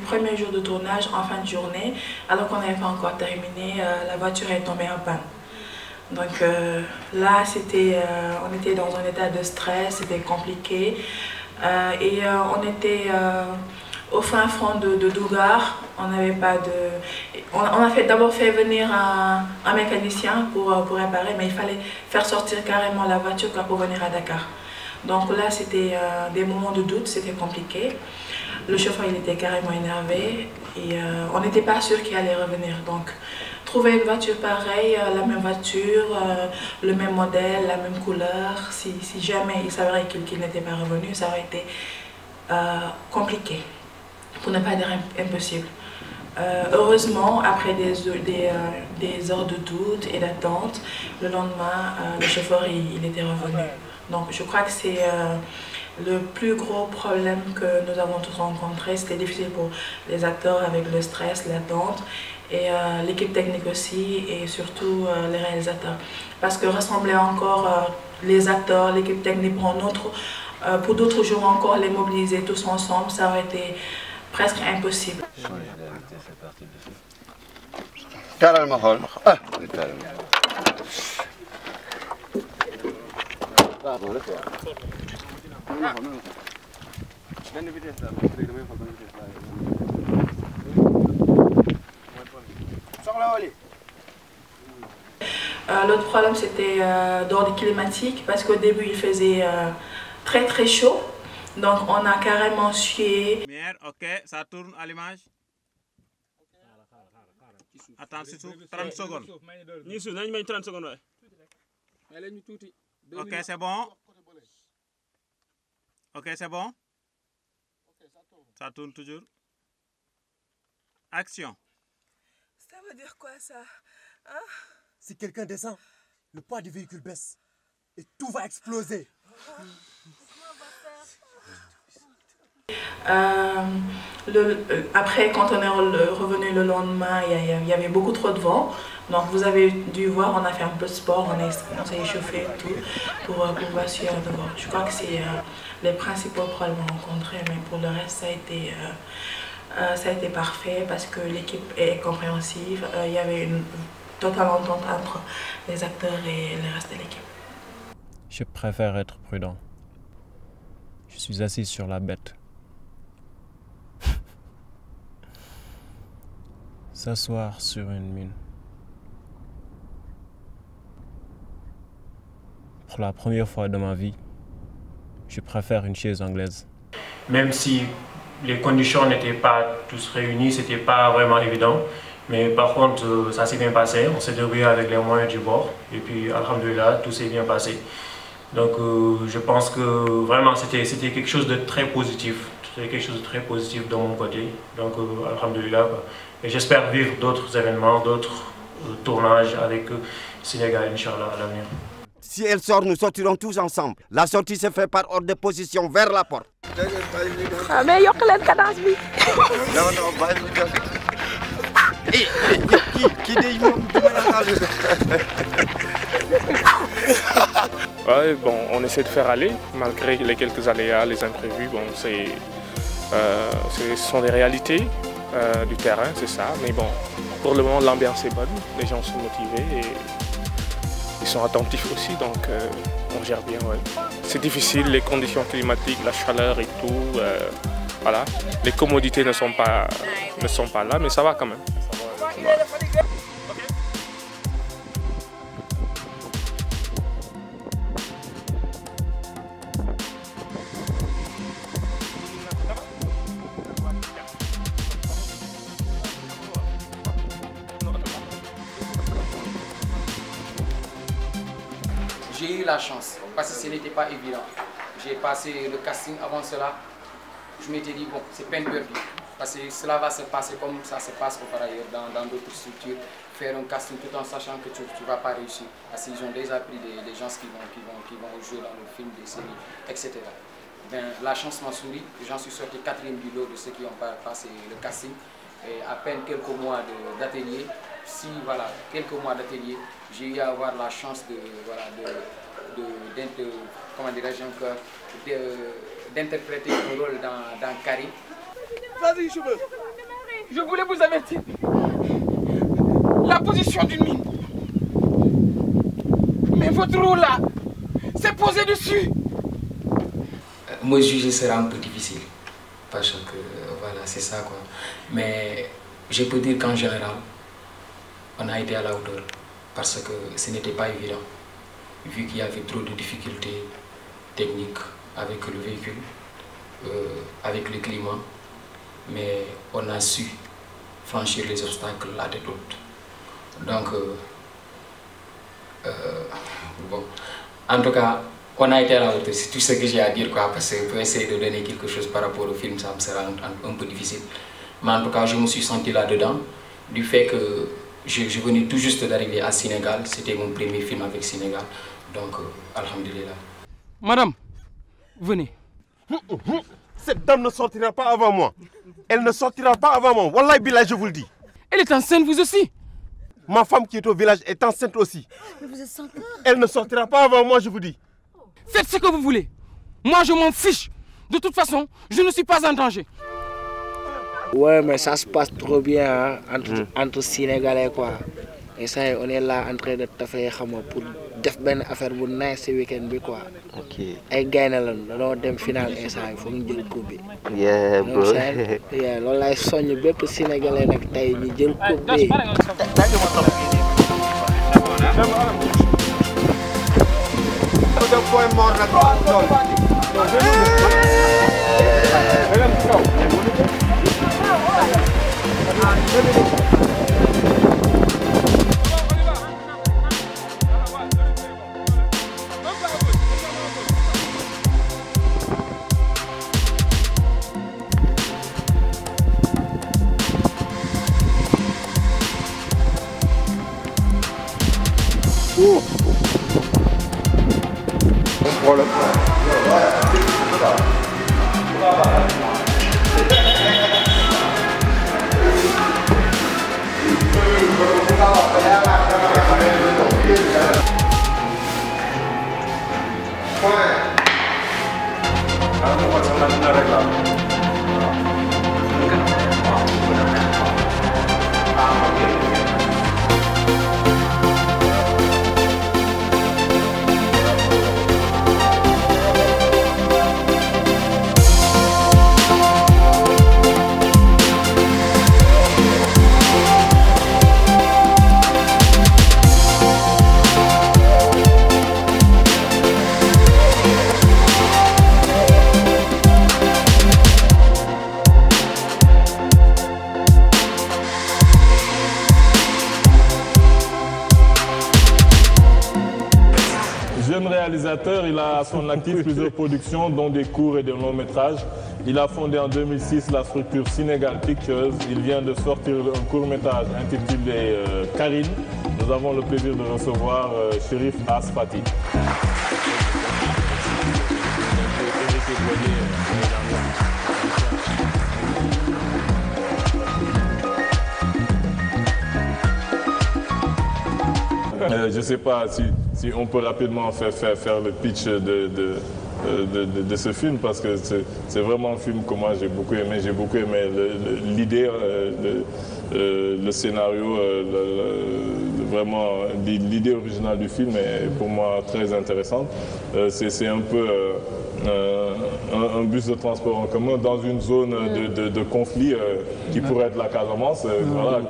premier jour de tournage, en fin de journée, alors qu'on n'avait pas encore terminé, la voiture est tombée en panne. Donc là, on était dans un état de stress, c'était compliqué. On était au fin fond de Dougar. On n'avait pas de... On a d'abord fait venir un mécanicien pour réparer, mais il fallait faire sortir carrément la voiture pour venir à Dakar. Donc là, c'était des moments de doute, c'était compliqué. Le chauffeur, il était carrément énervé et on n'était pas sûr qu'il allait revenir. Donc, trouver une voiture pareille, la même voiture, le même modèle, la même couleur, si jamais il s'avérait qu'il n'était pas revenu, ça aurait été compliqué, pour ne pas dire impossible. Heureusement, après des heures de doute et d'attente, le lendemain, le chauffeur il était revenu. Donc je crois que c'est le plus gros problème que nous avons tous rencontré. C'était difficile pour les acteurs avec le stress, l'attente, et l'équipe technique aussi, et surtout les réalisateurs. Parce que rassembler encore les acteurs, l'équipe technique pour d'autres jours encore, les mobiliser tous ensemble, ça aurait été presque impossible. L'autre problème, c'était d'ordre climatique, parce qu'au début il faisait très chaud, donc on a carrément sué. Ok, ça tourne à l'image. Attends, c'est 30 secondes. 30 secondes. Ok, c'est bon. Ok, c'est bon. Ça tourne toujours. Action. Ça veut dire quoi ça, hein? Si quelqu'un descend, le poids du véhicule baisse et tout va exploser. Après, quand on est revenu le lendemain, il y avait beaucoup trop de vent. Donc vous avez dû voir, on a fait un peu de sport, on s'est échauffé et tout pour assurer de voir. Je crois que c'est les principaux problèmes rencontrés, mais pour le reste, ça a été parfait parce que l'équipe est compréhensive. Il y avait une totale entente entre les acteurs et le reste de l'équipe. Je préfère être prudent. Je suis assis sur la bête. S'asseoir sur une mine. Pour la première fois de ma vie, je préfère une chaise anglaise. Même si les conditions n'étaient pas tous réunies, c'était pas vraiment évident. Mais par contre, ça s'est bien passé. On s'est débrouillé avec les moyens du bord. Et puis, alhamdoulilah, tout s'est bien passé. Donc, je pense que vraiment, c'était quelque chose de très positif. C'était quelque chose de très positif de mon côté. Donc, alhamdoulilah. Et j'espère vivre d'autres événements, d'autres tournages avec Sénégal, Inch'Allah, à l'avenir. Si elle sort, nous sortirons tous ensemble. La sortie se fait par ordre de position vers la porte. Ah, mais yokk leen cadence bi. Non, qui dit Ouais, bon, on essaie de faire aller, malgré les quelques aléas, les imprévus. Bon, ce sont des réalités du terrain, c'est ça. Mais bon, pour le moment, l'ambiance est bonne, les gens sont motivés et ils sont attentifs aussi, donc on gère bien. Ouais. C'est difficile, les conditions climatiques, la chaleur et tout. Voilà. Les commodités ne sont pas là, mais ça va quand même. Voilà. J'ai eu la chance, parce que ce n'était pas évident. J'ai passé le casting avant cela. Je m'étais dit, bon, c'est peine perdue. Parce que cela va se passer comme ça se passe par ailleurs dans d'autres structures. Faire un casting tout en sachant que tu ne vas pas réussir. Parce qu'ils ont déjà pris des gens qui vont jouer dans le film, des séries, etc. Ben, la chance m'a souri. J'en suis sorti 4e du lot de ceux qui ont passé le casting. Et à peine quelques mois d'atelier. Quelques mois d'atelier, j'ai eu à avoir la chance d'interpréter un rôle dans Carrie. Vas-y, cheveux. Je voulais vous avertir. La position d'une mine. Mais votre rôle là, c'est posé dessus. Me juger sera un peu difficile. Parce que voilà, c'est ça quoi. Mais je peux dire qu'en général, on a été à la hauteur. Parce que ce n'était pas évident. Vu qu'il y avait trop de difficultés techniques avec le véhicule, avec le climat. Mais on a su franchir les obstacles à tête haute. Donc, bon, en tout cas, on a été à la hauteur. C'est tout ce que j'ai à dire, quoi, parce que pour essayer de donner quelque chose par rapport au film, ça me sera un peu difficile. Mais en tout cas, je me suis senti là-dedans, du fait que je venais tout juste d'arriver à Sénégal. C'était mon premier film avec Sénégal. Donc, alhamdulillah. Madame, venez. Cette dame ne sortira pas avant moi. Elle ne sortira pas avant moi. Wallahi billah, je vous le dis. Elle est enceinte, vous aussi? Ma femme qui est au village est enceinte aussi. Mais vous êtes sans cœur. Elle ne sortira pas avant moi, je vous dis. Faites ce que vous voulez. Moi, je m'en fiche. De toute façon, je ne suis pas en danger. Ouais, mais ça se passe trop bien hein, entre Sénégalais quoi. Et ça, on est là en train de faire pour faire affaire bu nice ce week-end quoi. Ok. Ay gaynde lañu dañoo dem final instant il faut ñu jël coupe bi. Yeah bro. Yeah, loolu lay soññ bépp Sénégalais nag tey ñu jël coupe bi. Réalisateur, il a à son actif plusieurs productions, dont des courts et des longs métrages. Il a fondé en 2006 la structure Sénégal Pictures. Il vient de sortir un court métrage intitulé Karine. Nous avons le plaisir de recevoir Chérif Asfati. Je ne sais pas si on peut rapidement faire le pitch de ce film, parce que c'est vraiment un film que moi j'ai beaucoup aimé. J'ai beaucoup aimé l'idée, le scénario, vraiment l'idée originale du film est pour moi très intéressante. C'est un peu un bus de transport en commun dans une zone de conflit qui pourrait être la Casamance, voilà,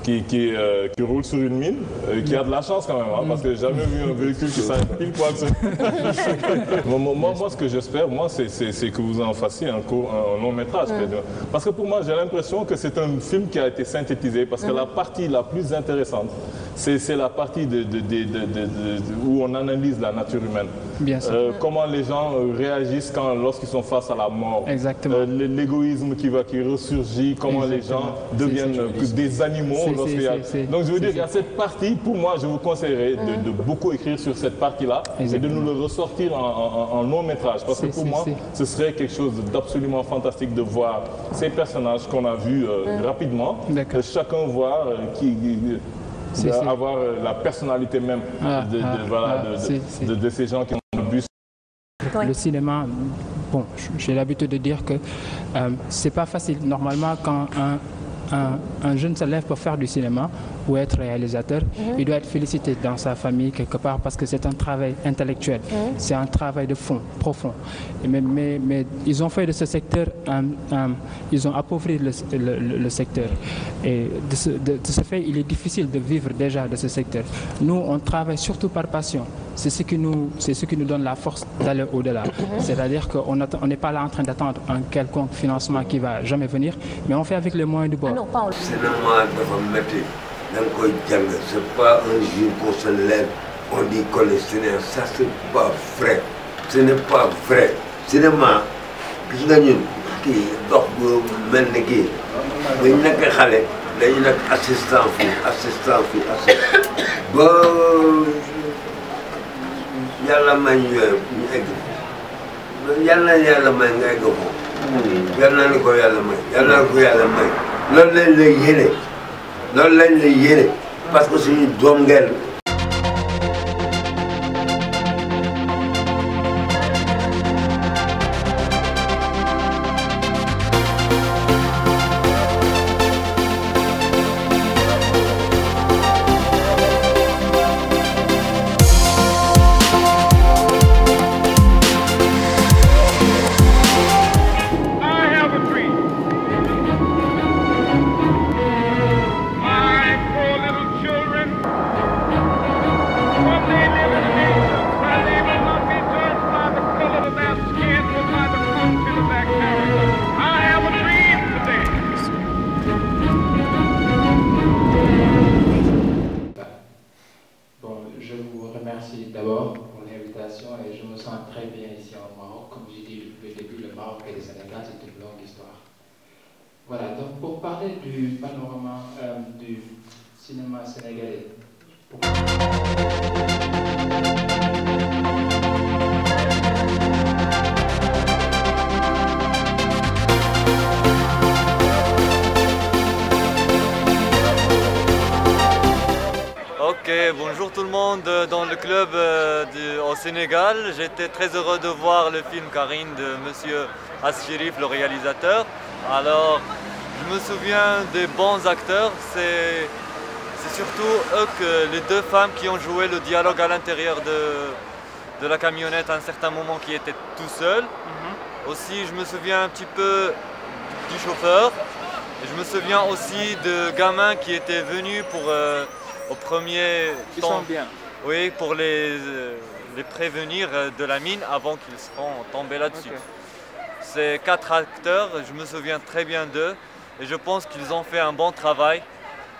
qui roule sur une mine, qui a de la chance quand même, hein, parce que j'ai jamais vu un véhicule qui s'arrête pile poil. Moi, ce que j'espère, c'est que vous en fassiez un long métrage. Parce que pour moi, j'ai l'impression que c'est un film qui a été synthétisé, parce que la partie la plus intéressante, c'est la partie où on analyse la nature humaine. Bien sûr. Comment les gens réagissent lorsqu'ils sont face à la mort. Exactement. L'égoïsme qui ressurgit, comment les gens deviennent des animaux. Donc je veux dire qu'il y a cette partie, pour moi je vous conseillerais de beaucoup écrire sur cette partie-là et de nous le ressortir en long métrage, parce que pour moi ce serait quelque chose d'absolument fantastique de voir ces personnages qu'on a vus rapidement, chacun voir avoir la personnalité même de ces gens qui ont le bus. Le cinéma bon, j'ai l'habitude de dire que c'est pas facile. Normalement, quand un jeune se lève pour faire du cinéma ou être réalisateur, il doit être félicité dans sa famille quelque part parce que c'est un travail intellectuel, c'est un travail de fond, profond. Mais ils ont fait de ce secteur, ils ont appauvri le secteur. Et de ce fait, il est difficile de vivre déjà de ce secteur. Nous, on travaille surtout par passion. C'est ce qui nous donne la force d'aller au-delà. C'est-à-dire qu'on n'est pas là en train d'attendre un quelconque financement qui ne va jamais venir, mais on fait avec les moyens du bord. C'est pas un jour qu'on se lève, on dit qu'on est cinéma. Ça, c'est pas vrai. Ce n'est pas vrai. Cinéma, gis nga ñun kii dox bu mel ni kii dañu nekk xale dañu nekk assistant fii ba yàlla may ñu egg yàlla may nga egg foofu yàlla na ko yàlla may loolu lañ lay yéene loolu lañ lay yéene parce que suñu doom ngeen. D'abord pour l'invitation et je me sens très bien ici au Maroc. Comme j'ai dit depuis le début, le Maroc et le Sénégal, c'est une longue histoire. Voilà, donc pour parler du panorama du cinéma sénégalais. Ok, bonjour tout le monde dans le club au Sénégal. J'étais très heureux de voir le film Karine de Monsieur As-Chérif, le réalisateur. Alors, je me souviens des bons acteurs. C'est surtout eux, les deux femmes qui ont joué le dialogue à l'intérieur de la camionnette à un certain moment qui étaient tout seuls. Aussi, je me souviens un petit peu du chauffeur. Et je me souviens aussi de gamins qui étaient venus pour... au premier temps, sont bien. Oui, pour les prévenir de la mine avant qu'ils seront tombés là-dessus. Ces 4 acteurs, je me souviens très bien d'eux et je pense qu'ils ont fait un bon travail.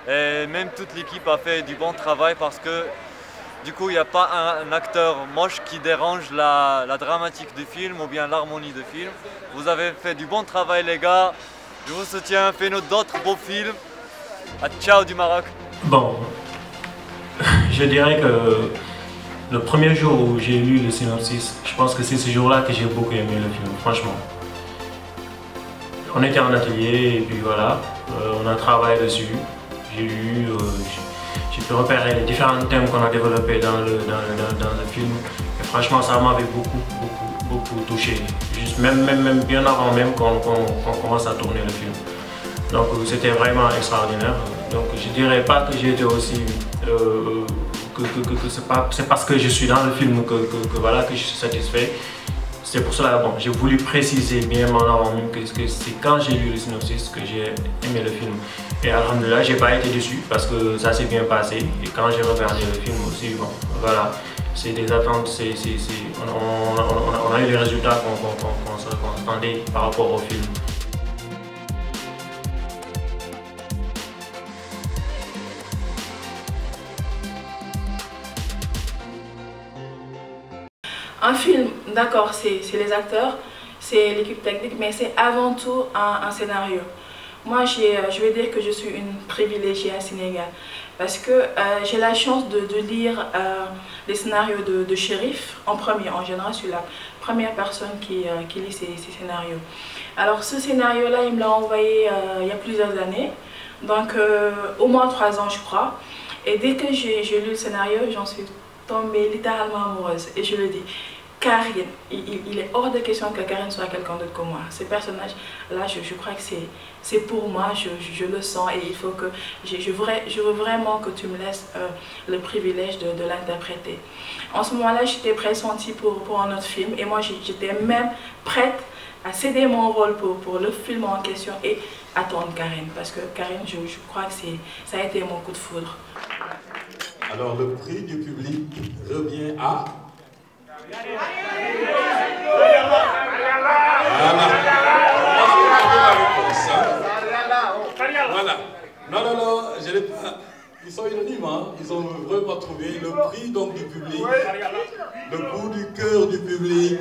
Et même toute l'équipe a fait du bon travail parce que du coup, il n'y a pas un acteur moche qui dérange la dramatique du film ou bien l'harmonie du film. Vous avez fait du bon travail les gars. Je vous soutiens, faites-nous d'autres beaux films. Ciao du Maroc. Bon. Je dirais que le premier jour où j'ai lu le synopsis, je pense que c'est ce jour-là que j'ai beaucoup aimé le film, franchement. On était en atelier et puis voilà, on a travaillé dessus. J'ai lu, j'ai pu repérer les différents thèmes qu'on a développés dans le film. Et franchement, ça m'avait beaucoup touché. Juste même bien avant même qu'on commence à tourner le film. Donc c'était vraiment extraordinaire. Donc je dirais pas que j'ai été aussi... c'est parce que je suis dans le film que voilà, que je suis satisfait. C'est pour cela, bon, j'ai voulu préciser bien en avant même que c'est quand j'ai lu le synopsis que j'ai aimé le film. Et alhamdoulilah, j'ai pas été déçu parce que ça s'est bien passé. Et quand j'ai regardé le film aussi, bon, voilà, c'est des attentes, on a eu les résultats qu'on s'attendait par rapport au film. Un film, d'accord, c'est les acteurs, c'est l'équipe technique, mais c'est avant tout un scénario. Moi, je vais dire que je suis une privilégiée à Sénégal parce que j'ai la chance de lire les scénarios de Chérif en premier. En général, je suis la première personne qui lit ces scénarios. Alors, ce scénario-là, il me l'a envoyé il y a plusieurs années, donc au moins 3 ans, je crois. Et dès que j'ai lu le scénario, j'en suis tombée littéralement amoureuse. Et je le dis, Karine, il est hors de question que Karine soit quelqu'un d'autre que moi. Ce personnage-là, je crois que c'est pour moi, je le sens et il faut que... Je veux vraiment que tu me laisses le privilège de l'interpréter. En ce moment-là, j'étais pressentie pour un autre film et moi, j'étais même prête à céder mon rôle pour le film en question et attendre Karine. Parce que Karine, je crois que ça a été mon coup de foudre. Alors, le prix du public revient à... Voilà. Non, je n'ai pas... Ils sont unanimes, hein? Ils ont vraiment trouvé le prix donc, du public. Le coup du cœur du public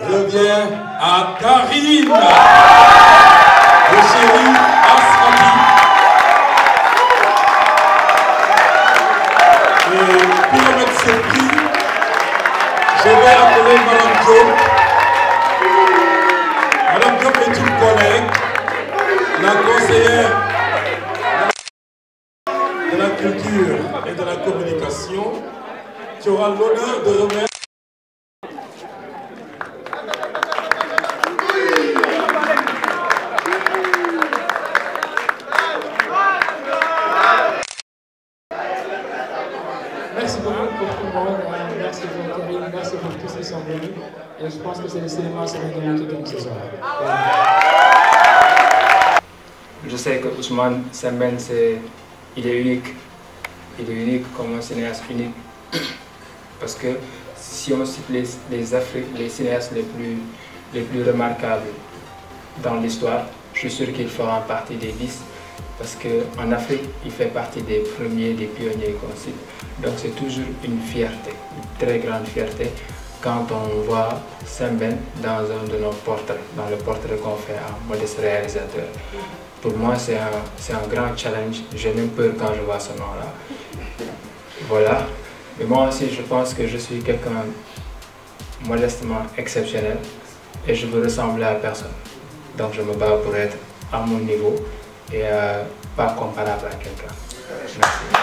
revient à Karine, le chéri Asrabi. Et pour remettre ce prix, je vais appeler Madame Diop. Madame Diop est une collègue, la conseillère de la culture et de la communication, qui aura l'honneur de remettre. Merci beaucoup pour tout le monde, merci pour Karine, merci pour tous qui sont venus. Et je pense que c'est le cinéma sénégalais qui gagne ce soir. Je sais que Ousmane Sembène, il est unique. Il est unique comme un cinéaste unique. Parce que si on cite les cinéastes les plus remarquables dans l'histoire, je suis sûr qu'il fera partie des 10. Parce qu'en Afrique, il fait partie des premiers, des pionniers qu'on cite. Donc c'est toujours une fierté, une très grande fierté, quand on voit Sembène dans un de nos portraits, dans le portrait qu'on fait à Modeste Réalisateur. Pour moi, c'est un grand challenge. J'ai même peur quand je vois ce nom-là. Voilà. Mais moi aussi, je pense que je suis quelqu'un modestement exceptionnel et je veux ressembler à personne. Donc je me bats pour être à mon niveau et pas comparable à quelqu'un. Merci.